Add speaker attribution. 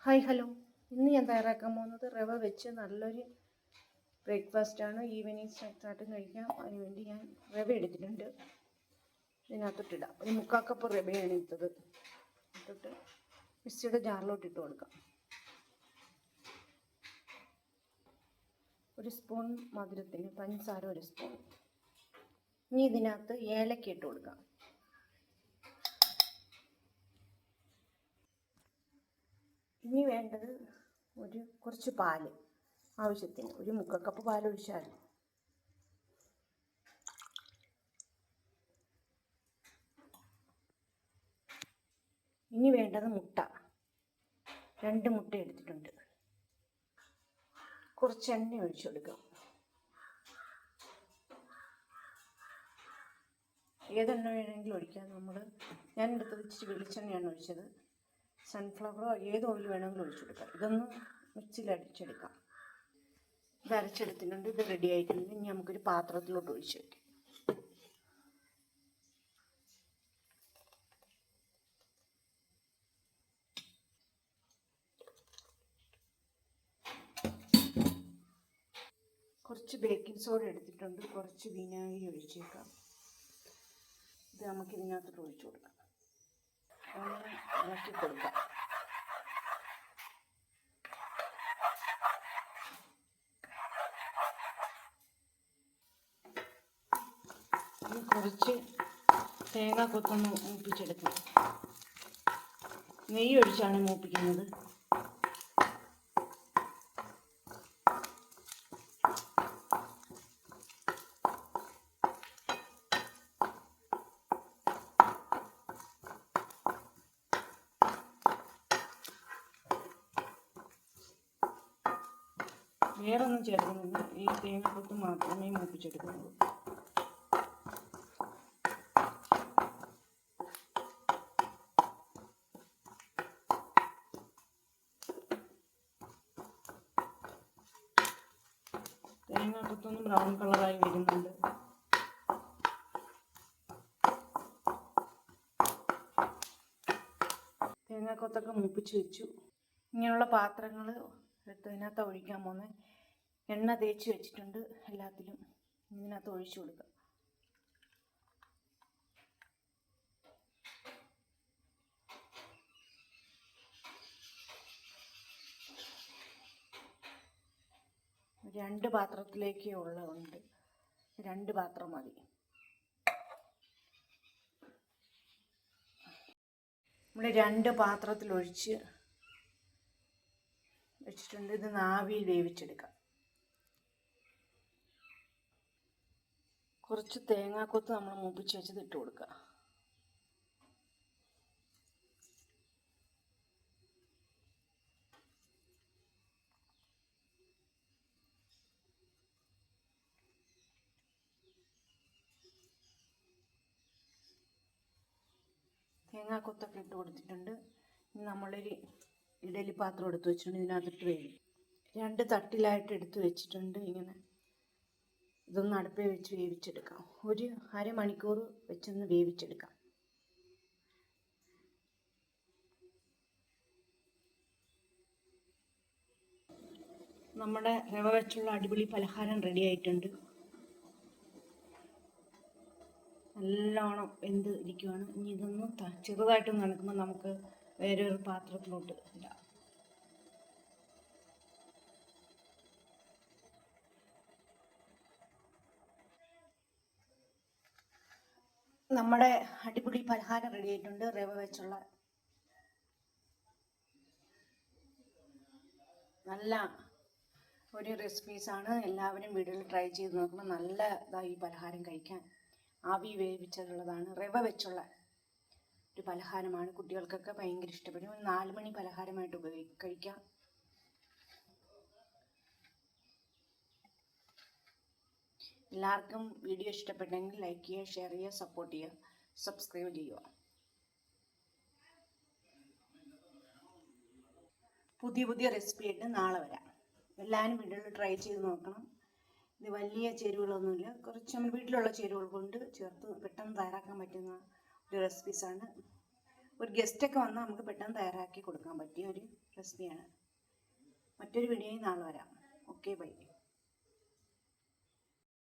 Speaker 1: Hi hello. ഇന്ന് ഞാൻ തയ്യാറാക്കാൻ പോകുന്നത് റവ വെച്ച് നല്ലൊരു ബ്രേക്ക്ഫാസ്റ്റാണ്. ഈവനിങ് സ്നാക്സായിട്ടും കഴിക്കാം. അതിനുവേണ്ടി ഞാൻ റവ എടുത്തിട്ടുണ്ട്. ഇതിനകത്തോട്ടിടാം. ഒരു 3/4 കപ്പ് റവയാണ് എടുത്തത്. ഇട്ടിട്ട് മിക്സിയുടെ ജാറിലോട്ട് ഇട്ട് കൊടുക്കാം. ഒരു സ്പൂൺ മധുരത്തിന് പഞ്ചസാര, ഒരു സ്പൂൺ. ഇനി ഇതിനകത്ത് ഏലക്ക ഇട്ട് കൊടുക്കാം. ഇനി വേണ്ടത് കുറച്ച് പാല്, ആവശ്യത്തിന് ഒരു 3/4 കപ്പ് പാലൊഴിച്ചാൽ. ഇനി വേണ്ടത് മുട്ട, 2 മുട്ട എടുത്തിട്ടുണ്ട്. കുറച്ച് എണ്ണ ഒഴിച്ചു കൊടുക്കാം. ഏതെണ്ണ വേണമെങ്കിലും ഒഴിക്കാം. ഞാൻ എടുത്തത് ഇച്ചിരി വെളിച്ചെണ്ണയാണ് ഒഴിച്ചത്. സൺഫ്ലവറോ ഏത് ഓയിൽ വേണമെങ്കിലും ഒഴിച്ചു കൊടുക്കാം. ഇതൊന്ന് മിക്സിയിൽ അടിച്ചെടുക്കാം. ഇത് അരച്ചെടുത്തിട്ടുണ്ട്. ഇത് റെഡി ആയിട്ടുണ്ട്. ഇനി നമുക്കൊരു പാത്രത്തിലോട്ട് ഒഴിച്ച് വയ്ക്കാം. കുറച്ച് ബേക്കിംഗ് സോഡ എടുത്തിട്ടുണ്ട്. കുറച്ച് വിനാഗിരി ഒഴിച്ചേക്കാം. ഇത് നമുക്ക് ഇതിനകത്തോട്ട് ഒഴിച്ചു കൊടുക്കാം. അങ്ങനെ ഇളക്കി കൊടുക്കാം. കുറച്ച് തേങ്ങ കൊത്തൊന്ന് മൂപ്പിച്ചെടുക്കാം. നെയ്യ് ഒഴിച്ചാണ് മൂപ്പിക്കുന്നത്. വേറൊന്നും ചേർക്കുന്നില്ല. ഈ തേങ്ങക്കൊത്ത് മാത്രമേ മൂപ്പിച്ചെടുക്കുന്നുള്ളൂ. തേങ്ങക്കൊത്തൊന്നും ബ്രൗൺ കളറായി വരുന്നുണ്ട്. തേങ്ങക്കൊത്തൊക്കെ മൂപ്പിച്ച് വെച്ചു. ഇങ്ങനെയുള്ള പാത്രങ്ങൾ എടുത്ത് ഇതിനകത്ത് ഒഴിക്കാൻ പോകുന്നത്. എണ്ണ തേച്ച് വെച്ചിട്ടുണ്ട് എല്ലാത്തിലും. ഇതിനകത്ത് ഒഴിച്ചു കൊടുക്കാം. രണ്ട് പാത്രത്തിലേക്ക് ഉള്ളതുണ്ട്. 2 പാത്രം മതി. നമ്മൾ 2 പാത്രത്തിൽ ഒഴിച്ച് വെച്ചിട്ടുണ്ട്. ഇത് ആവിയിൽ വേവിച്ചെടുക്കാം. കുറച്ച് തേങ്ങാക്കൊത്ത് നമ്മൾ മൂപ്പിച്ച് വെച്ചത് ഇട്ട് കൊടുക്കുക. തേങ്ങാക്കൊത്തൊക്കെ ഇട്ട് കൊടുത്തിട്ടുണ്ട്. ഇനി നമ്മളൊരു ഇഡലി പാത്രം എടുത്ത് വെച്ചിട്ടുണ്ട്. ഇതിനകത്തിട്ട് വേവിക്കും. 2 തട്ടിലായിട്ട് എടുത്ത് വെച്ചിട്ടുണ്ട്. ഇങ്ങനെ ഇതൊന്ന് അടുപ്പിൽ വെച്ച് വേവിച്ചെടുക്കാം. ഒരു അരമണിക്കൂർ വെച്ചൊന്ന് വേവിച്ചെടുക്കാം. നമ്മുടെ റവ വെച്ചുള്ള അടിപൊളി പലഹാരം റെഡി ആയിട്ടുണ്ട്. നല്ലോണം വെന്ത് ഇരിക്കുവാണ്. ഇനി ഇതൊന്ന് ചെറുതായിട്ടൊന്ന് നടക്കുമ്പോൾ നമുക്ക് വേറൊരു പാത്രത്തിലോട്ട് ഇടാം. നമ്മുടെ അടിപൊളി പലഹാരം റെഡി ആയിട്ടുണ്ട്. റവ വെച്ചുള്ള നല്ല ഒരു റെസിപ്പീസാണ്. എല്ലാവരും വീട്ടിൽ ട്രൈ ചെയ്ത് നോക്കണം. നല്ല ഇതായി ഈ പലഹാരം കഴിക്കാൻ. ആവി വേവിച്ചിട്ടുള്ളതാണ്. റവ വെച്ചുള്ള ഒരു പലഹാരമാണ്. കുട്ടികൾക്കൊക്കെ ഭയങ്കര ഇഷ്ടപ്പെടും. 4 മണി പലഹാരമായിട്ട് കഴിക്കാം. എല്ലാവർക്കും വീഡിയോ ഇഷ്ടപ്പെട്ടെങ്കിൽ ലൈക്ക് ചെയ്യുക, ഷെയർ ചെയ്യുക, സപ്പോർട്ട് ചെയ്യുക, സബ്സ്ക്രൈബ് ചെയ്യുക. പുതിയ റെസിപ്പി ആയിട്ട് നാളെ വരാം. എല്ലാവരും വീട്ടിൽ ട്രൈ ചെയ്ത് നോക്കണം. ഇത് വലിയ ചേരുവകളൊന്നുമില്ല. കുറച്ച് നമ്മൾ വീട്ടിലുള്ള ചേരുവകൾ കൊണ്ട് ചേർത്ത് പെട്ടെന്ന് തയ്യാറാക്കാൻ പറ്റുന്ന ഒരു റെസിപ്പീസാണ്. ഒരു ഗസ്റ്റൊക്കെ വന്നാൽ നമുക്ക് പെട്ടെന്ന് തയ്യാറാക്കി കൊടുക്കാൻ പറ്റിയ ഒരു റെസിപ്പിയാണ്. മറ്റൊരു വീഡിയോയിൽ നാളെ വരാം. Okay, by.